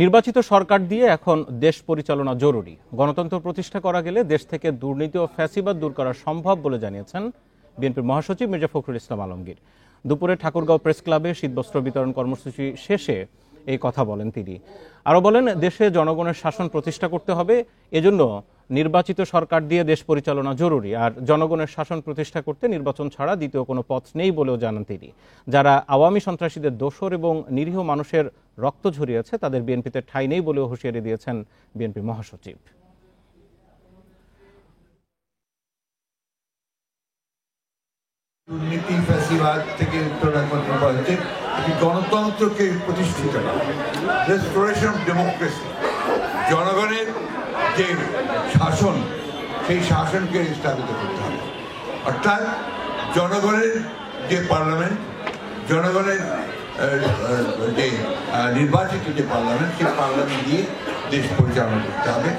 নির্বাচিত সরকার দিয়ে এখন দেশ পরিচালনা জরুরি। গণতন্ত্র প্রতিষ্ঠা করা গেলে দেশ থেকে দুর্নীতি ও ফ্যাসিবাদ দূর করা সম্ভব বলে জানিয়েছেন বিএনপির মহাসচিব মির্জা ফখরুল ইসলাম আলমগীর। দুপুরে ঠাকুরগাঁও প্রেস ক্লাবে শীতবস্ত্র বিতরণ কর্মসূচি শেষে এই কথা বলেন তিনি। আরও বলেন, দেশে জনগণের শাসন প্রতিষ্ঠা করতে হবে, এজন্য নির্বাচিত সরকার দিয়ে দেশ পরিচালনা জরুরি। আর জনগণের শাসন প্রতিষ্ঠা করতে নির্বাচন ছাড়া দ্বিতীয় কোনো পথ নেই বলেও জানান তিনি। যারা আওয়ামী সন্ত্রাসীদের দোসর এবং নিরীহ মানুষের রক্ত ঝরিয়েছে তাদের বিএনপিতে ঠাঁই নেই বলেও হুঁশিয়ারি দিয়েছেন বিএনপি মহাসচিব। দুর্নীতি ফ্যাসিবাদ থেকে উত্তরণ করতে হচ্ছে একটি গণতন্ত্রকে প্রতিষ্ঠিত করা, রেস্টোরেশন অফ ডেমোক্রেসি। জনগণের যে শাসন, সেই শাসনকে স্থাপিত করতে হবে। অর্থাৎ জনগণের যে পার্লামেন্ট, জনগণের যে নির্বাচিত যে পার্লামেন্ট, সেই পার্লামেন্ট দিয়ে দেশ পরিচালনা করতে হবে।